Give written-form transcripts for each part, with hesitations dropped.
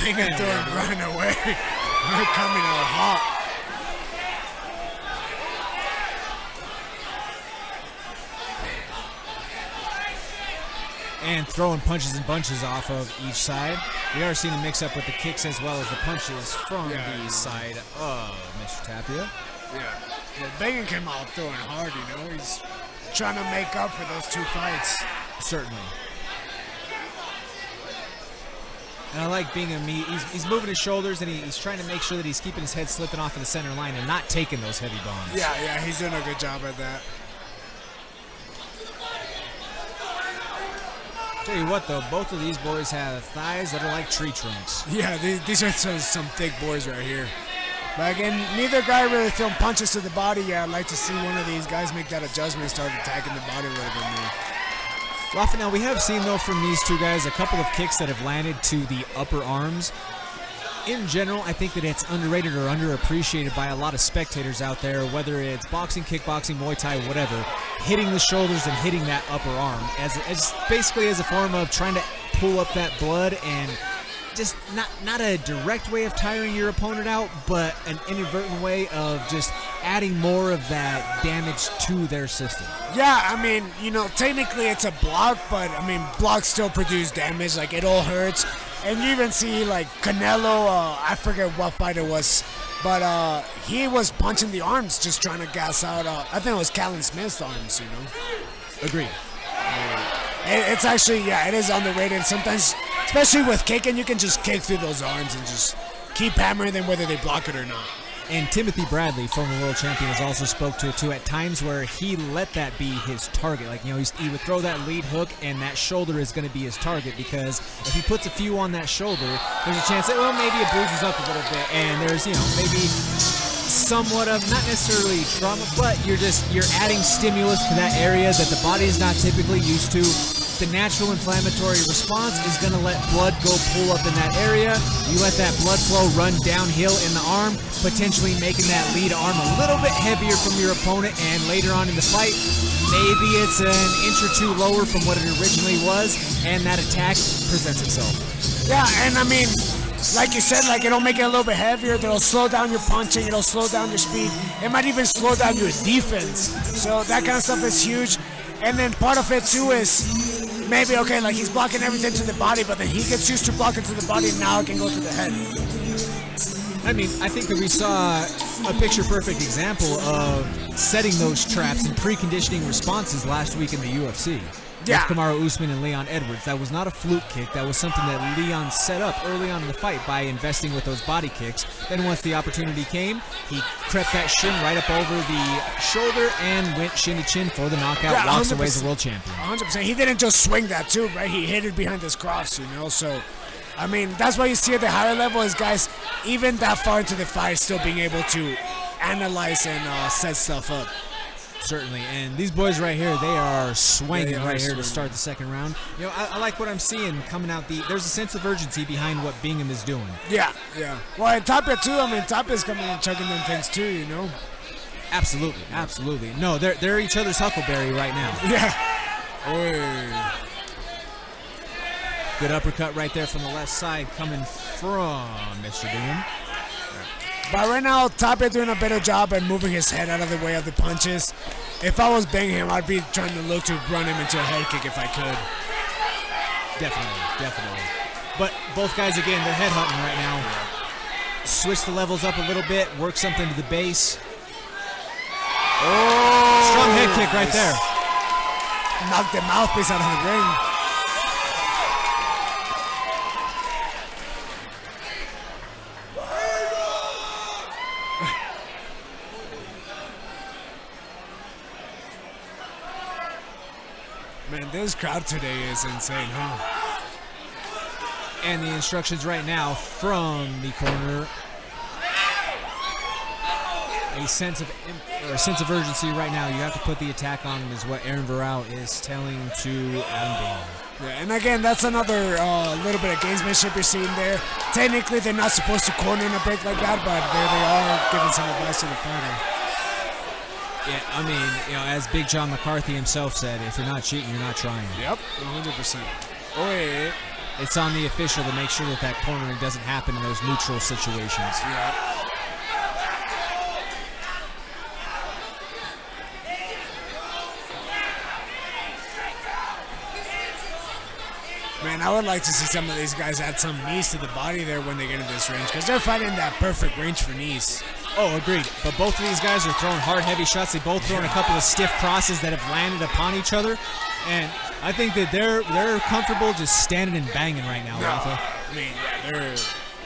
Bingham running away. They're coming out hot. And throwing punches and bunches off of each side. We are seeing a mix-up with the kicks as well as the punches from the side of Mr. Tapia. Yeah. Well, Bingham came out throwing hard, you know. He's trying to make up for those 2 fights. Certainly. And I like Bingham. He's moving his shoulders, and he's trying to make sure that he's keeping his head slipping off of the center line and not taking those heavy bombs. Yeah, he's doing a good job at that. Tell you what, though, both of these boys have thighs that are like tree trunks. Yeah, these are some thick boys right here. But again, neither guy really throwing punches to the body yet. I'd like to see one of these guys make that adjustment and start attacking the body a little bit more. Rafa, now we have seen, though, from these two guys, a couple of kicks that have landed to the upper arms. In general, I think that it's underrated or underappreciated by a lot of spectators out there, whether it's boxing, kickboxing, Muay Thai, whatever, hitting the shoulders and hitting that upper arm as basically as a form of trying to pull up that blood and just not a direct way of tiring your opponent out, but an inadvertent way of just adding more of that damage to their system. Yeah, I mean, technically it's a block, but I mean, blocks still produce damage. Like, it all hurts. And you even see, like, Canelo, I forget what fight it was, but he was punching the arms, just trying to gas out. I think it was Callum Smith's arms, Agreed. It's actually, it is underrated. Sometimes, especially with kicking, you can just kick through those arms and just keep hammering them whether they block it or not. And Timothy Bradley, former world champion, has also spoke to it too at times where he let that be his target. Like, he would throw that lead hook and that shoulder is going to be his target, because if he puts a few on that shoulder, there's a chance that, maybe it bruises up a little bit and there's, maybe somewhat of, not necessarily trauma, but you're adding stimulus to that area that the body is not typically used to. The natural inflammatory response is going to let blood go pull up in that area. You let that blood flow run downhill in the arm, potentially making that lead arm a little bit heavier from your opponent, and later on in the fight, maybe it's an inch or two lower from what it originally was, and that attack presents itself. Yeah, and I mean, like you said, like, it'll make it a little bit heavier. It'll slow down your punching. It'll slow down your speed. It might even slow down your defense. So that kind of stuff is huge. And then part of it too is maybe, okay, like, he's blocking everything to the body, but then he gets used to blocking to the body, and now it can go to the head. I mean, I think that we saw a picture-perfect example of setting those traps and preconditioning responses last week in the UFC. Yeah. With Kamaru Usman and Leon Edwards. That was not a fluke kick. That was something that Leon set up early on in the fight by investing with those body kicks. Then once the opportunity came, he crept that shin right up over the shoulder and went shin to chin for the knockout. Walks away as a world champion. 100%. He didn't just swing that too, right? He hit it behind his cross, So, I mean, that's why you see at the higher level is guys, even that far into the fight, still being able to analyze and set stuff up. Certainly, and these boys right here, they are swinging right here to start the second round. I like what I'm seeing coming out. There's a sense of urgency behind what Bingham is doing. Yeah. Well, and Tapia too. I mean, Tapia's coming and chugging them things too, Absolutely. No, they're each other's huckleberry right now. Yeah. Oy. Good uppercut right there from the left side coming from Mr. Bingham. But right now, Tapia doing a better job at moving his head out of the way of the punches. If I was Bingham, I'd be trying to look to run him into a head kick if I could. Definitely. But both guys, again, they're head hunting right now. Switch the levels up a little bit, work something to the base. Oh! Strong head kick right there. Knock the mouthpiece out of the ring. Man, this crowd today is insane, huh? And the instructions right now from the corner. A sense of urgency right now. You have to put the attack on is what Aaron Varel is telling to Adam Bingham. Yeah, and again, that's another little bit of gamesmanship you're seeing there. Technically, they're not supposed to corner in a break like that, but there they are giving some advice to the fighter. Yeah, I mean, as Big John McCarthy himself said, if you're not cheating, you're not trying. Yep, 100%. Wait. It's on the official to make sure that that cornering doesn't happen in those neutral situations. Yeah. Man, I would like to see some of these guys add some knees to the body there when they get into this range, because they're fighting that perfect range for knees. Oh, agreed. But both of these guys are throwing hard, heavy shots. They both throwing a couple of stiff crosses that have landed upon each other. And I think that they're comfortable just standing and banging right now, Rafa. I mean, yeah,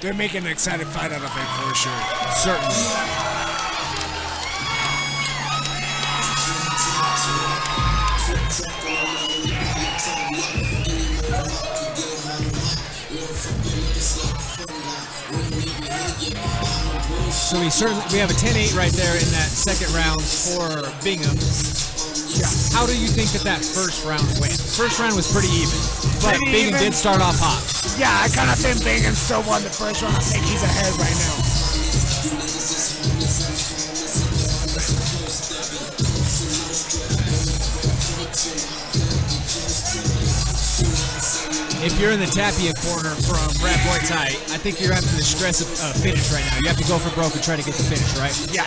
they're making an exciting fight out of it for sure. Certainly. So we have a 10-8 right there in that second round for Bingham. Yeah. How do you think that first round went? First round was pretty even, but Pretty Bingham even. did start off hot. Yeah, I kind of think Bingham still won the first round. I think he's ahead right now. If you're in the Tapia corner from Brad Muay Thai, I think you're having to stress a finish right now. You have to go for broke and try to get the finish, right? Yeah,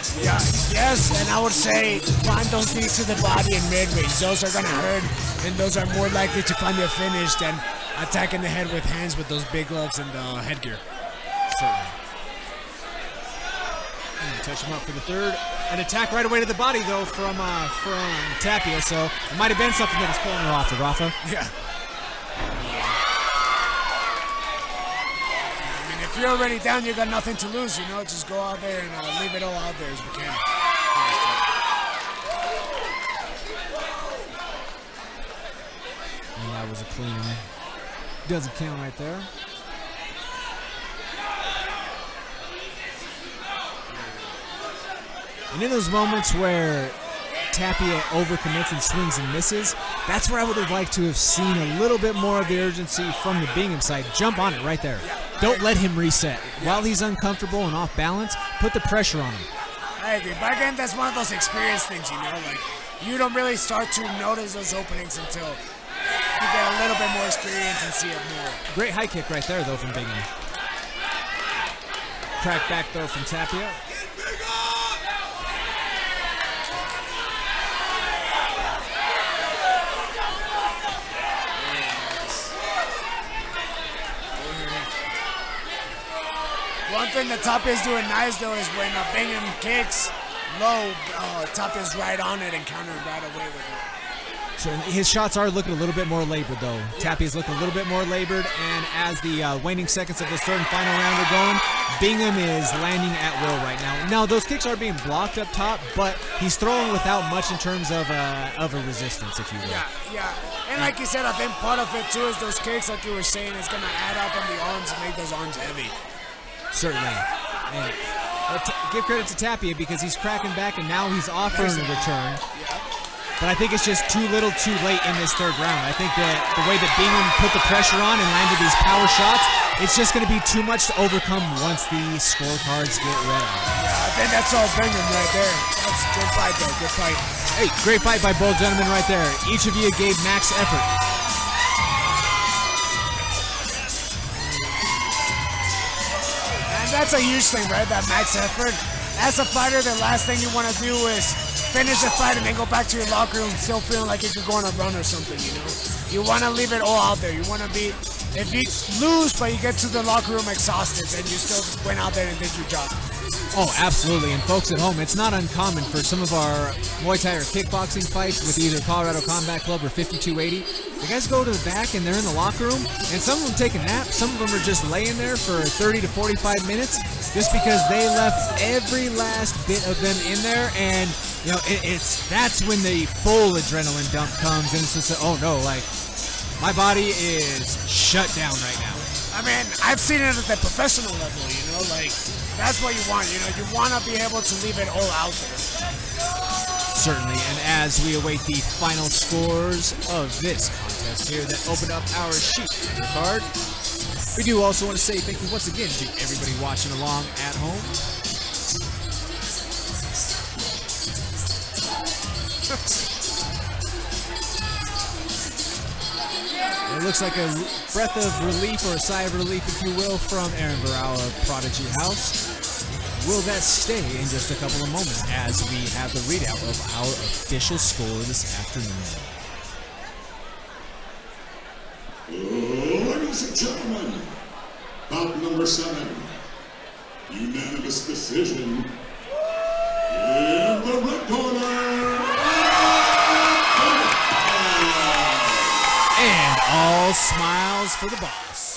yes, and I would say find those knees to the body in mid-range. Those are going to hurt, and those are more likely to find their finish than attacking the head with hands with those big gloves and the headgear. Certainly. Touch him up for the third. An attack right away to the body, though, from Tapia, so it might have been something that was pulling her off, Rafa. Yeah. If you're already down, you got nothing to lose, you know. Just go out there and leave it all out there as we can. And that was a clean. Doesn't count right there. And in those moments where Tapia overcommits and swings and misses, that's where I would have liked to have seen a little bit more of the urgency from the Bingham side. Jump on it right there. Don't let him reset. While he's uncomfortable and off balance, put the pressure on him. I agree. But again, that's one of those experience things, you know. Like, you don't really start to notice those openings until you get a little bit more experience and see it more. Great high kick right there, though, from Bingham. Crack back, though, from Tapia. One thing that Tapia's doing nice, though, is when Bingham kicks low, Tapia's right on it and countering right away with it. So his shots are looking a little bit more labored, though. Yeah. Tapia's looking a little bit more labored, and as the waning seconds of this third and final round are going, Bingham is landing at will right now. Now, those kicks are being blocked up top, but he's throwing without much in terms of a resistance, if you will. Yeah. And like you said, I think part of it, too, is those kicks, like you were saying, is going to add up on the arms and make those arms heavy. Certainly. And give credit to Tapia because he's cracking back and now he's offering a return. Yeah. But I think it's just too little too late in this third round. I think that the way that Bingham put the pressure on and landed these power shots, it's just going to be too much to overcome once the scorecards get read out. Yeah, I think that's all Bingham right there. That's a good fight, though. Good fight. Hey, great fight by both gentlemen right there. Each of you gave max effort. That's a huge thing, right? That max effort. As a fighter, the last thing you want to do is finish the fight and then go back to your locker room still feeling like you could go on a run or something, you know? You want to leave it all out there. You want to be, if you lose but you get to the locker room exhausted, then you still went out there and did your job. Oh, absolutely. And folks at home, it's not uncommon for some of our Muay Thai or kickboxing fights with either Colorado Combat Club or 5280. The guys go to the back and they're in the locker room, and some of them take a nap. Some of them are just laying there for 30 to 45 minutes just because they left every last bit of them in there. And, you know, that's when the full adrenaline dump comes, and it's just, oh no, like, my body is shut down right now. I mean, I've seen it at the professional level, you know, like, that's what you want, you know, you want to be able to leave it all out there. Certainly, and as we await the final scores of this contest here that opened up our sheet of the card, we do also want to say thank you once again to everybody watching along at home. It looks like a breath of relief or a sigh of relief, if you will, from Aaron Varao of Prodigy House. Will that stay in just a couple of moments as we have the readout of our official score this afternoon? Ladies and gentlemen, bout number 7, unanimous decision in the red corner. And all smiles for the boss.